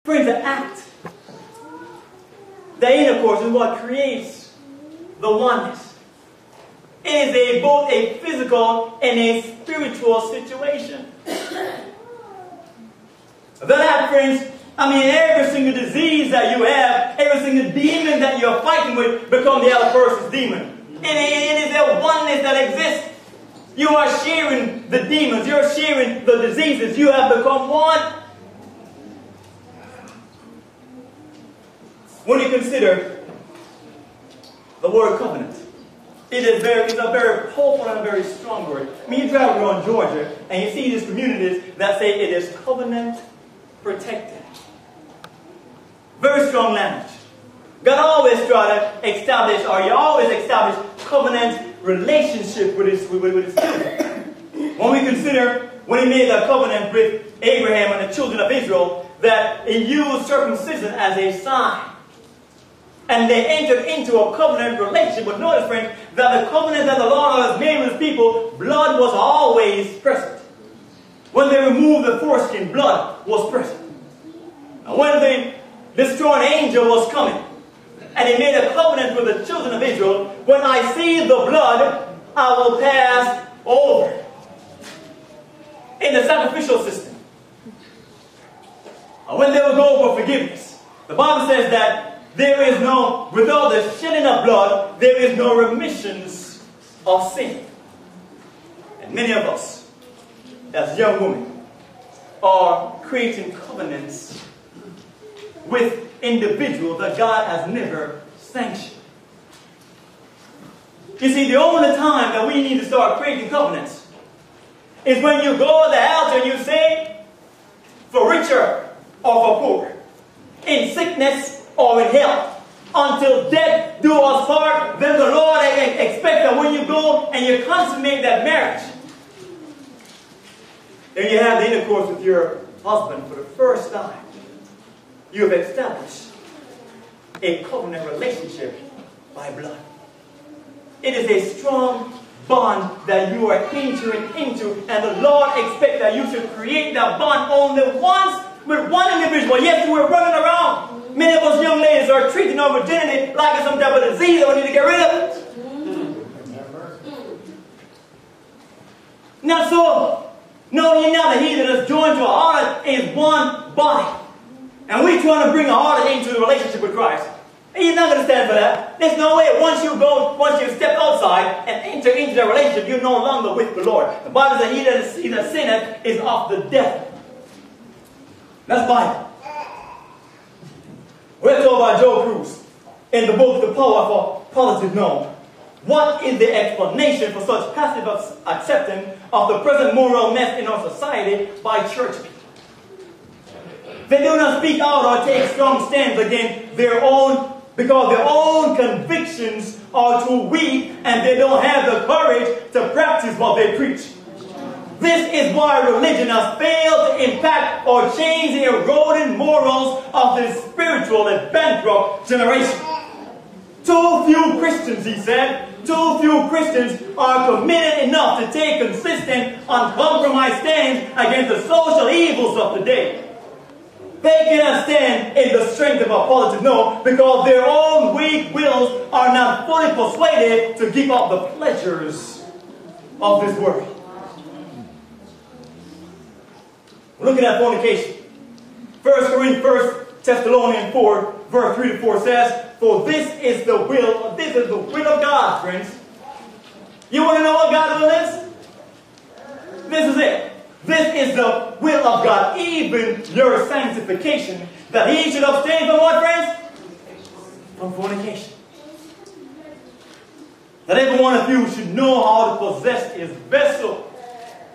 Friends, the act, the intercourse is what creates the oneness. It is both a physical and a spiritual situation. That, friends, every single disease that you have, every single demon that you're fighting with becomes the other person's demon. It is a oneness that exists. You are sharing the demons. You're sharing the diseases. You have become one. When you consider the word covenant, it's a very powerful and a very strong word. You drive around Georgia and you see these communities that say it is covenant protected. Very strong language. God always try to establish, or you always establish covenant relationship with his children. When we consider when he made a covenant with Abraham and the children of Israel, that he used circumcision as a sign. And they entered into a covenant relationship. But notice, friends, that the covenant that the Lord has made with his people, blood was always present. When they removed the foreskin, blood was present. And when the destroying angel was coming, and he made a covenant with the children of Israel, when I see the blood, I will pass over. In the sacrificial system, when they will go for forgiveness, the Bible says that there is no, without the shedding of blood, there is no remissions of sin. And many of us, as young women, are creating covenants with individuals that God has never sanctioned. You see, the only time that we need to start creating covenants is when you go to the altar and you say, for richer or for poor, in sickness or in health, until death do us part. Then the Lord expects that when you go and you consummate that marriage, and you have the intercourse with your husband for the first time, you have established a covenant relationship by blood. It is a strong bond that you are entering into, and the Lord expects that you should create that bond only once with one individual. Yes, we're running around. Many of us young ladies are treating our virginity like it's some type of disease that we need to get rid of it. Not so. No, ye not that he that is joined to a harlot is one body. And we're trying to bring a harlot into the relationship with Christ. And you're not going to stand for that. There's no way. Once you step outside and enter into the relationship, you're no longer with the Lord. The Bible says he that sinneth is of the devil. That's Bible. We're told by Joe Cruz in the book The Power for Positive Knowing. What is the explanation for such passive acceptance of the present moral mess in our society by church people? They do not speak out or take strong stands against their own, because their own convictions are too weak and they don't have the courage to practice what they preach. This is why religion has failed to impact or change the eroding morals of this spiritual and bankrupt generation. Too few Christians, he said, too few Christians are committed enough to take consistent, uncompromised stands against the social evils of the day. They cannot stand in the strength of a positive no, because their own weak wills are not fully persuaded to give up the pleasures of this world. Looking at fornication. 1 Thessalonians 4, verse 3 to 4 says, for this is the will of God, friends. You want to know what God's will is? This is it. This is the will of God, even your sanctification, that he should abstain from what, friends? From fornication. That every one of you should know how to possess his vessel.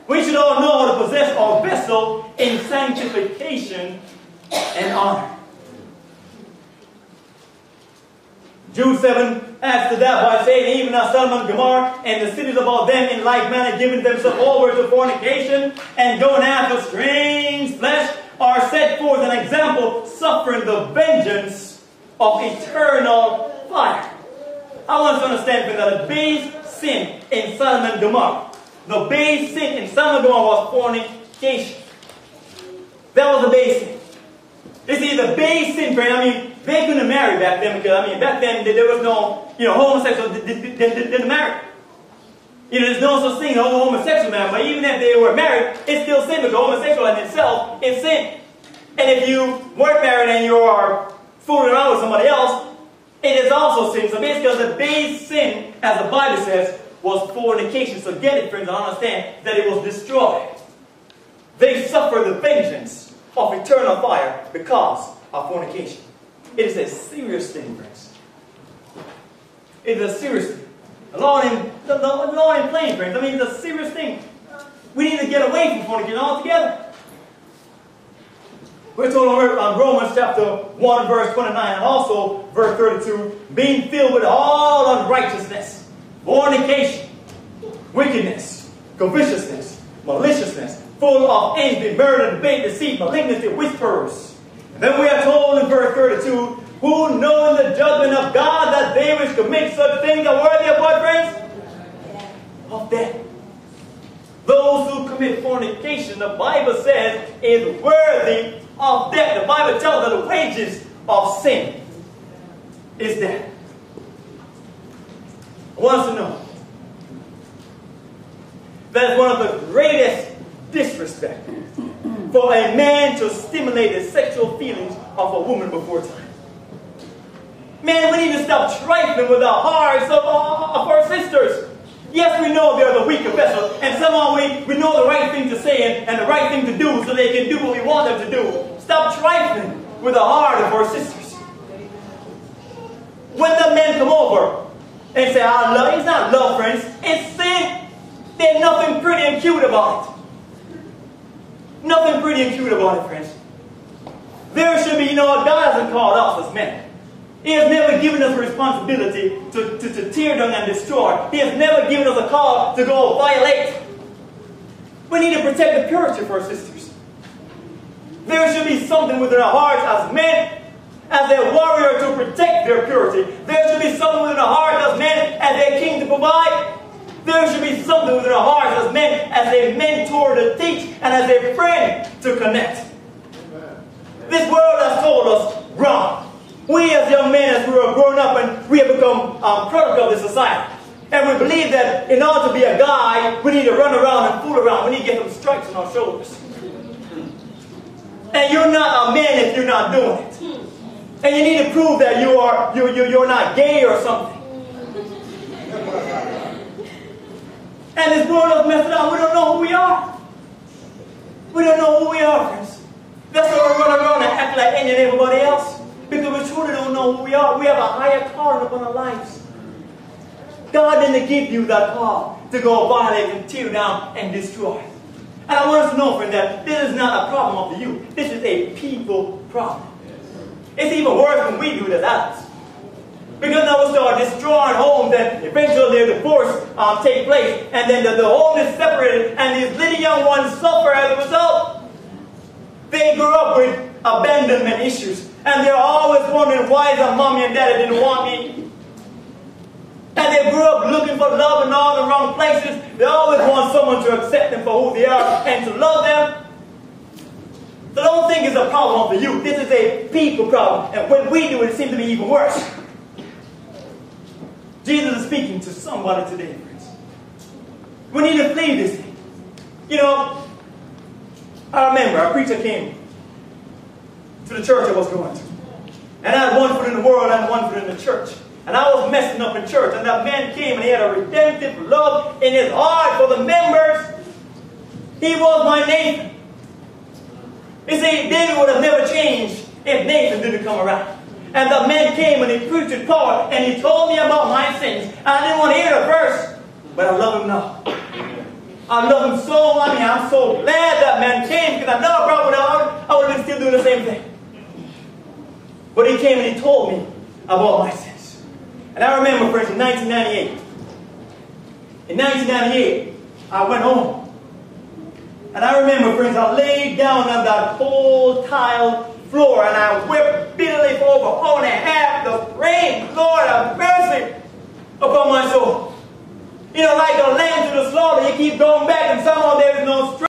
We should all know how to possess our vessel in sanctification and honor. Jude 7 adds to that by saying, even as Sodom and Gomorrah and the cities about them in like manner giving themselves over to fornication and going after strange flesh, are set forth an example, suffering the vengeance of eternal fire. I want us to understand that the base sin in Sodom and Gomorrah, the base sin in Sodom and Gomorrah was fornication. That was the base sin. You see, the base sin, friend, I mean, they couldn't marry back then because, I mean, back then there was no, homosexual didn't marry. There's no such thing as a homosexual man, but even if they were married, it's still sin because homosexual in itself is sin. And if you weren't married and you are fooling around with somebody else, it is also sin. So basically, the base sin, as the Bible says, was fornication. So get it, friends, and understand that it was destroyed. They suffered the vengeance of eternal fire because of fornication. It is a serious thing, friends. It is a serious thing. The law ain't plain, friends. I mean, it's a serious thing. We need to get away from fornication altogether. We're told on Romans chapter 1, verse 29, and also verse 32, being filled with all unrighteousness, fornication, wickedness, covetousness, maliciousness, full of envy, murder, debate, deceit, malignity, whispers. And then we are told in verse 32, who knowing the judgment of God that they which commit such things are worthy of what, friends? Of death. Those who commit fornication, the Bible says, is worthy of death. The Bible tells us the wages of sin is death. I want us to know that is one of the greatest disrespect for a man to stimulate the sexual feelings of a woman before time. Man, we need to stop trifling with the hearts of our sisters. Yes, we know they're the weaker vessel, and somehow we know the right thing to say and the right thing to do so they can do what we want them to do. Stop trifling with the heart of our sisters. When the men come over and say, I love, it's not love, friends, it's sin. There's nothing pretty and cute about it. Nothing pretty and cute about it, friends. There should be, God hasn't called us as men. He has never given us a responsibility to tear down and destroy. He has never given us a call to go violate. We need to protect the purity of our sisters. There should be something within our hearts as men, as a warrior to protect their purity. There should be something within our hearts as men, as a king to provide. There should be something within our hearts as men, as a mentor to teach, and as a friend to connect. This world has told us wrong. We as young men, as we were growing up, and we have become product of this society. And we believe that in order to be a guy, we need to run around and fool around. We need to get some stripes on our shoulders. And you're not a man if you're not doing it. And you need to prove that you're not gay or something. And this world is messed up. We don't know who we are. We don't know who we are, friends. That's why we run around and act like any and everybody else. Because we truly don't know who we are. We have a higher calling upon our lives. God didn't give you that call to go violate and tear down and destroy. And I want us to know, friend, that this is not a problem of the youth. This is a people problem. It's even worse when we do it as adults. Because now we start destroying homes, and eventually the divorce take place, and then the home is separated, and these little young ones suffer as a result. They grew up with abandonment issues. And they're always wondering why the mommy and daddy didn't want me. And they grew up looking for love in all the wrong places. They always want someone to accept them for who they are and to love them. So don't think it's a problem of the youth. This is a people problem. And when we do it, it seems to be even worse. Jesus is speaking to somebody today, friends. We need to flee this thing. I remember a preacher came to the church I was going to. And I had one foot in the world and one foot in the church. And I was messing up in church. And that man came and he had a redemptive love in his heart for the members. He was my Nathan. You see, David would have never changed if Nathan didn't come around. And the man came and he preached with power and he told me about my sins. And I didn't want to hear the verse, but I love him now. I love him so much. I'm so glad that man came because I never brought it out. I would have been still doing the same thing. But he came and he told me about my sins. And I remember, friends, in 1998. In 1998, I went home. And I remember, friends, I laid down on that cold tile floor and I wept bitterly for over an hour and a half, the rain, Lord have mercy upon my soul. Like a lamb to the slaughter, you keep going back and somehow there is no strength.